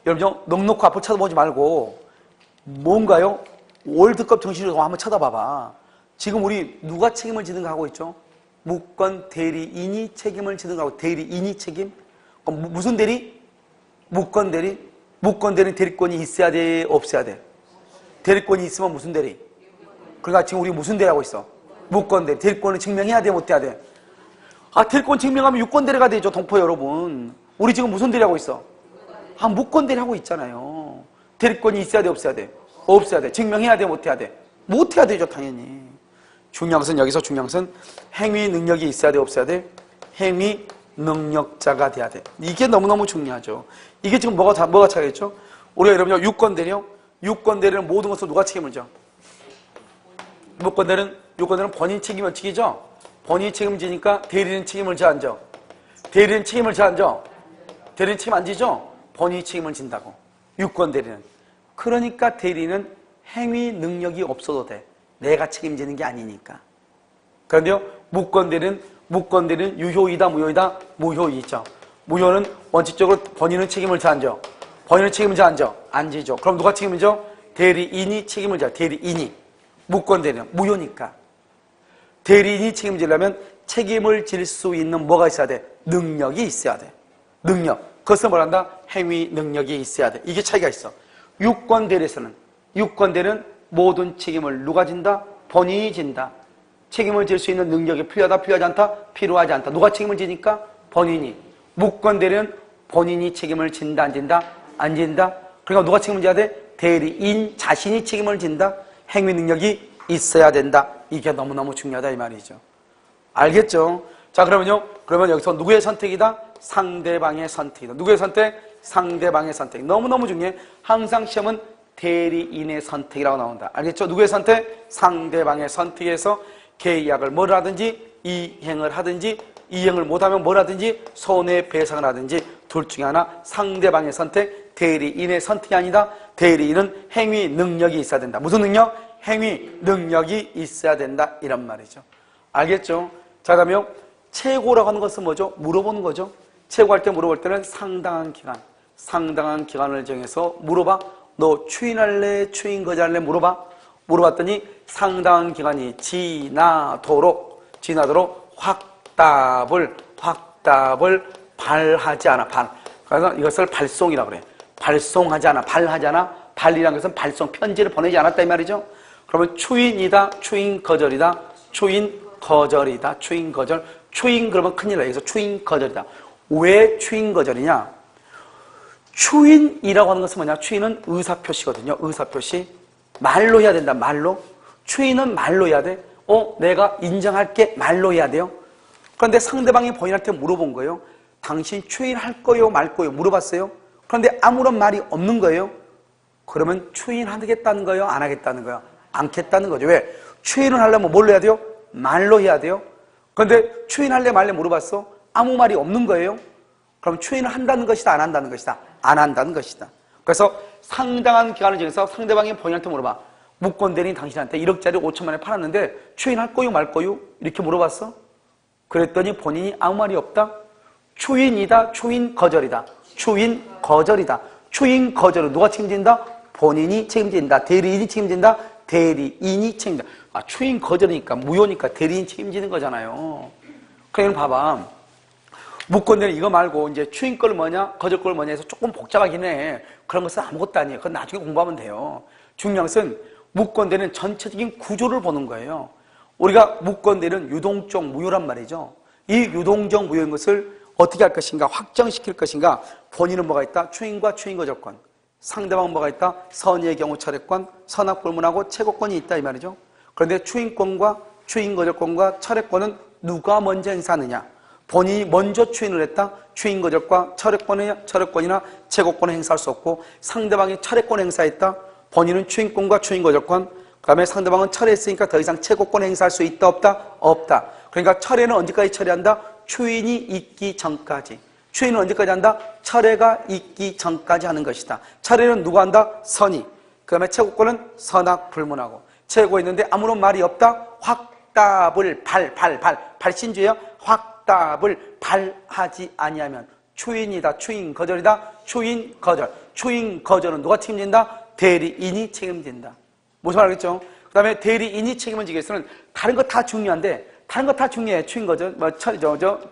여러분 넉넉히 앞을 쳐다보지 말고 뭔가요? 월드컵 정신으로 한번 쳐다봐봐. 지금 우리 누가 책임을 지는가 하고 있죠? 무권 대리인이 책임을 지는가 하고 대리인이 책임? 그럼 무슨 대리? 무권 대리? 무권 대리 대리권이 있어야 돼? 없어야 돼? 대리권이 있으면 무슨 대리? 그러니까 지금 우리 무슨 대리 하고 있어? 무권 대리. 대리권을 증명해야 돼? 못 해야 돼? 아, 대리권 증명하면 유권 대리가 되죠, 동포 여러분. 우리 지금 무슨 대리 하고 있어? 아, 무권 대리 하고 있잖아요. 대리권이 있어야 돼? 없어야 돼? 없어야 돼. 증명해야 돼? 못 해야 돼? 못 해야 되죠, 당연히. 중요한 것은 여기서 중요한 것은 행위 능력이 있어야 돼? 없어야 돼? 행위 능력자가 돼야 돼. 이게 너무너무 중요하죠. 이게 지금 뭐가 차이겠죠? 우리가 여러분요, 유권 대리요? 유권 대리는 모든 것을 누가 책임을 져? 유권 대리는 본인 책임을 지기죠? 본인이 책임지니까 대리는 책임을 져 안 져? 대리는 책임을 져 안 져? 대리는 책임 안 지죠? 본인이 책임을 진다고. 유권 대리는. 그러니까 대리는 행위 능력이 없어도 돼. 내가 책임지는 게 아니니까. 그런데요, 무권 대리는 유효이다, 무효이다? 무효이죠. 무효는 원칙적으로 본인은 책임을 져 안 져? 본인은 책임을 져 안 져? 안 지죠. 그럼 누가 책임을 져? 대리인이 책임을 져. 대리인이. 무권 대리는 무효니까. 대리인이 책임지려면 책임을 질 수 있는 뭐가 있어야 돼? 능력이 있어야 돼. 능력. 그것을 뭐란다? 행위 능력이 있어야 돼. 이게 차이가 있어. 유권 대리에서는 모든 책임을 누가 진다? 본인이 진다. 책임을 질 수 있는 능력이 필요하다, 필요하지 않다? 필요하지 않다. 누가 책임을 지니까? 본인이. 무권대리는 본인이 책임을 진다, 안 진다? 안 진다. 그러니까 누가 책임을 져야 돼? 대리인 자신이 책임을 진다. 행위 능력이 있어야 된다. 이게 너무너무 중요하다 이 말이죠. 알겠죠? 자, 그러면 여기서 누구의 선택이다? 상대방의 선택이다. 누구의 선택? 상대방의 선택. 너무너무 중요해. 항상 시험은 대리인의 선택이라고 나온다. 알겠죠? 누구의 선택? 상대방의 선택에서 계약을 뭘 하든지 이행을 하든지 이행을 못하면 뭘 하든지 손해배상을 하든지 둘 중에 하나. 상대방의 선택, 대리인의 선택이 아니다. 대리인은 행위 능력이 있어야 된다. 무슨 능력? 행위 능력이 있어야 된다 이런 말이죠. 알겠죠? 자, 그러면 최고라고 하는 것은 뭐죠? 물어보는 거죠. 최고할 때 물어볼 때는 상당한 기간을 정해서 물어봐. 너 추인할래? 추인거절할래? 물어봐. 물어봤더니 상당한 기간이 지나도록 확답을 발하지 않아. 그래서 이것을 발송이라고 그래. 발송하지 않아. 발하지 않아. 발이라는 것은 발송, 편지를 보내지 않았다 이 말이죠. 그러면 추인이다, 추인거절이다, 추인거절이다, 추인거절. 추인 그러면 큰일 나요. 여기서 추인거절이다. 왜 추인거절이냐? 추인이라고 하는 것은 뭐냐? 추인은 의사표시거든요. 의사표시. 말로 해야 된다. 말로. 추인은 말로 해야 돼. 내가 인정할게. 말로 해야 돼요. 그런데 상대방이 본인한테 물어본 거예요. 당신 추인할 거요 말 거요 물어봤어요. 그런데 아무런 말이 없는 거예요. 그러면 추인하겠다는 거예요? 안 하겠다는 거예요? 않겠다는 거죠. 왜? 추인을 하려면 뭘로 해야 돼요? 말로 해야 돼요. 그런데 추인할래 말래 물어봤어? 아무 말이 없는 거예요. 그럼 추인을 한다는 것이다, 안 한다는 것이다? 안 한다는 것이다. 그래서 상당한 기간을 정해서 상대방이 본인한테 물어봐. 무권대리인 당신한테 1억짜리 5천만에 팔았는데 추인할 거요 말 거요? 이렇게 물어봤어? 그랬더니 본인이 아무 말이 없다? 추인이다, 추인거절이다. 추인거절이다. 추인거절은 누가 책임진다? 본인이 책임진다. 대리인이 책임진다. 대리인이 책임진다. 추인거절이니까 무효니까 대리인 책임지는 거잖아요. 그러니까 봐봐. 무권대리는 이거 말고 이제 추인걸 뭐냐, 거절걸 뭐냐 해서 조금 복잡하긴 해. 그런 것은 아무것도 아니에요. 그건 나중에 공부하면 돼요. 중요한 것은 무권대리는 전체적인 구조를 보는 거예요. 우리가 무권대리는 유동적 무효란 말이죠. 이 유동적 무효인 것을 어떻게 할 것인가, 확정시킬 것인가. 본인은 뭐가 있다? 추인과 추인거절권. 상대방은 뭐가 있다? 선의의 경우 철회권, 선악불문하고 채권권이 있다 이 말이죠. 그런데 추인권과 추인거절권과 철회권은 누가 먼저 행사하느냐? 본인이 먼저 추인을 했다? 추인거절과 철회권이나 채권권을 행사할 수 없고, 상대방이 철회권을 행사했다? 본인은 추인권과 추인거절권, 그 다음에 상대방은 철회했으니까 더 이상 채권권을 행사할 수 있다 없다? 없다. 그러니까 철회는 언제까지 처리한다? 추인이 있기 전까지. 추인은 언제까지 한다? 철회가 있기 전까지 하는 것이다. 철회는 누가 한다? 선의. 그 다음에 채권권은 선악불문하고. 채고 있는데 아무런 말이 없다? 확답을 발신주의야. 확답을 발하지 아니하면 추인이다, 추인거절이다, 추인거절. 추인거절은 누가 책임진다? 대리인이 책임진다. 무슨 말 알겠죠? 그 다음에 대리인이 책임을 지기 위해서는 다른 거 다 중요한데, 다른 거 다 중요해. 추인거절,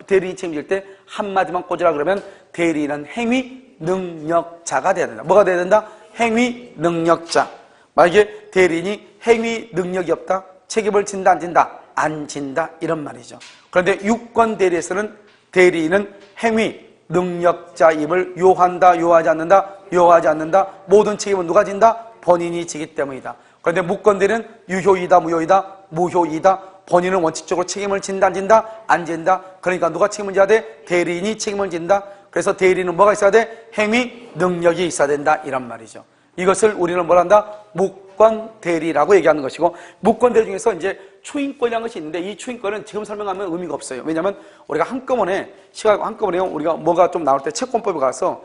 대리인이 책임질 때 한마디만 꽂으라 그러면 대리인은 행위 능력자가 돼야 된다. 뭐가 돼야 된다? 행위 능력자. 만약에 대리인이 행위 능력이 없다? 책임을 진다, 안 진다? 안 진다. 이런 말이죠. 그런데 유권 대리에서는 대리인은 행위 능력자임을 요한다, 요하지 않는다? 요하지 않는다. 모든 책임은 누가 진다? 본인이 지기 때문이다. 그런데 무권 대리는 유효이다, 무효이다? 무효이다. 본인은 원칙적으로 책임을 진다, 안 진다? 안 진다. 그러니까 누가 책임을 져야 돼? 대리인이 책임을 진다. 그래서 대리인은 뭐가 있어야 돼? 행위 능력이 있어야 된다. 이란 말이죠. 이것을 우리는 뭘 한다? 무권 대리라고 얘기하는 것이고, 무권 대리 중에서 이제 추인권이라는 것이 있는데, 이 추인권은 지금 설명하면 의미가 없어요. 왜냐하면 우리가 한꺼번에 우리가 뭐가 좀 나올 때 채권법에 가서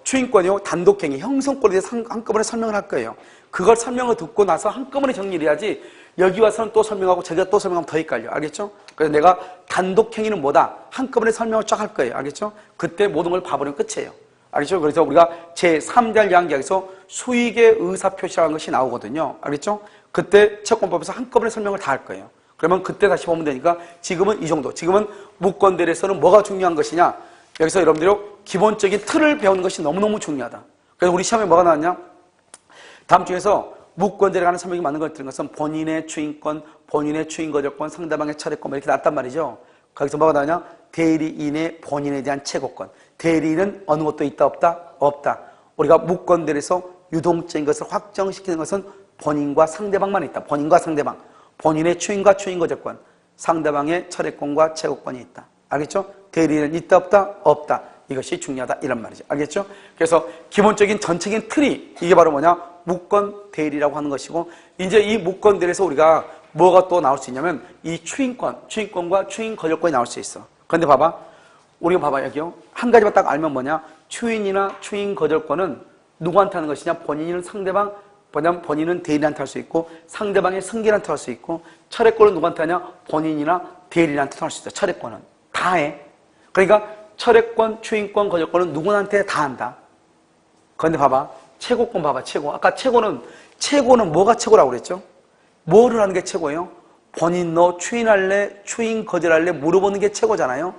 추인권이요, 단독행위, 형성권에 대해서 한꺼번에 설명을 할 거예요. 그걸 설명을 듣고 나서 한꺼번에 정리를 해야지 여기 와서는 또 설명하고 저기가 또 설명하면 더 헷갈려. 알겠죠? 그래서 내가 단독행위는 뭐다? 한꺼번에 설명을 쫙 할 거예요. 알겠죠? 그때 모든 걸 봐버리면 끝이에요. 알겠죠? 그래서 우리가 제3절 양기에서 수익의 의사표시라는 것이 나오거든요. 알겠죠? 그때 채권법에서 한꺼번에 설명을 다 할 거예요. 그러면 그때 다시 보면 되니까 지금은 이 정도. 지금은 무권대리에서는 뭐가 중요한 것이냐? 여기서 여러분들이 기본적인 틀을 배우는 것이 너무너무 중요하다. 그래서 우리 시험에 뭐가 나왔냐? 다음 중에서 무권 대리에 관한 설명이 맞는 것은 본인의 추인권, 본인의 추인거절권, 상대방의 차례권 이렇게 났단 말이죠. 거기서 뭐가 나오냐? 대리인의 본인에 대한 최고권. 대리인은 어느 것도 있다 없다? 없다. 우리가 무권 대리에서 유동적인 것을 확정시키는 것은 본인과 상대방만 있다. 본인과 상대방. 본인의 추인과 추인거절권, 상대방의 차례권과 최고권이 있다. 알겠죠? 대리인은 있다 없다? 없다. 이것이 중요하다 이런 말이죠. 알겠죠? 그래서 기본적인 전체적인 틀이 이게 바로 뭐냐? 무권 대리라고 하는 것이고, 이제 이 무권 대리에서 우리가 뭐가 또 나올 수 있냐면 이 추인권과 추인거절권이 나올 수 있어. 그런데 봐봐, 우리가 봐봐 여기요. 한 가지만 딱 알면 뭐냐? 추인이나 추인거절권은 누구한테 하는 것이냐? 본인은 상대방, 본인은 대리인한테 할 수 있고, 상대방의 승계한테 할 수 있고, 차례권은 누구한테 하냐? 본인이나 대리인한테 할 수 있어. 차례권은 다 해. 그러니까 차례권, 추인권, 거절권은 누구한테 다 한다. 그런데 봐봐, 최고권 봐봐, 최고. 아까 최고는 뭐가 최고라고 그랬죠? 뭐를 하는 게 최고예요? 본인 너 추인할래, 추인 거절할래 물어보는 게 최고잖아요.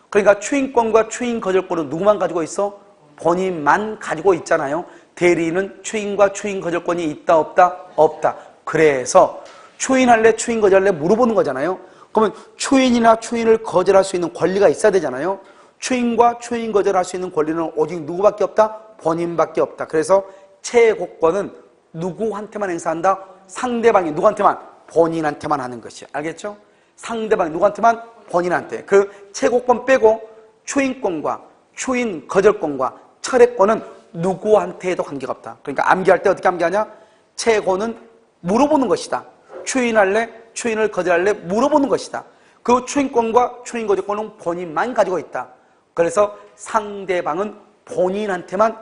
그러니까 추인권과 추인 거절권은 누구만 가지고 있어? 본인만 가지고 있잖아요. 대리인은 추인과 추인 거절권이 있다 없다? 없다. 그래서 추인할래, 추인 거절할래 물어보는 거잖아요. 그러면 추인이나 추인을 거절할 수 있는 권리가 있어야 되잖아요. 추인과 추인 거절할 수 있는 권리는 오직 누구밖에 없다? 본인밖에 없다. 그래서 최고권은 누구한테만 행사한다? 상대방이 누구한테만? 본인한테만 하는 것이야. 알겠죠? 상대방이 누구한테만? 본인한테. 그 최고권 빼고 추인권과 추인 거절권과 차례권은 누구한테도 관계가 없다. 그러니까 암기할 때 어떻게 암기하냐? 최고는 물어보는 것이다. 추인할래? 추인을 거절할래? 물어보는 것이다. 그 추인권과 추인 거절권은 본인만 가지고 있다. 그래서 상대방은 본인한테만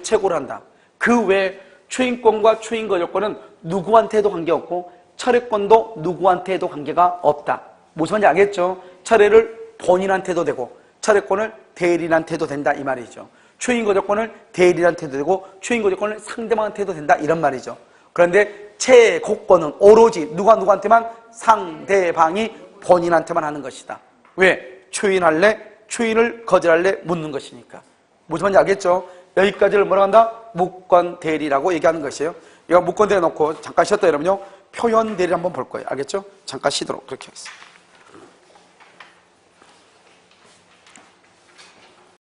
최고를 한다. 그 외에 추인권과 추인 거절권은 누구한테도 관계없고 차례권도 누구한테도 관계가 없다. 무슨 말인지 알겠죠? 차례를 본인한테도 되고 차례권을 대리인한테도 된다 이 말이죠. 추인 거절권을 대리인한테도 되고 추인 거절권을 상대방한테도 된다 이런 말이죠. 그런데 최고권은 오로지 누구한테만? 상대방이 본인한테만 하는 것이다. 왜? 추인할래? 추인을 거절할래? 묻는 것이니까. 무슨 말인지 알겠죠? 여기까지를 뭐라고 한다? 무권 대리라고 얘기하는 것이에요. 이거 무권 대리 놓고 잠깐 쉬었다 이러면요. 표현 대리를 한번 볼 거예요. 알겠죠? 잠깐 쉬도록 그렇게 하겠습니다.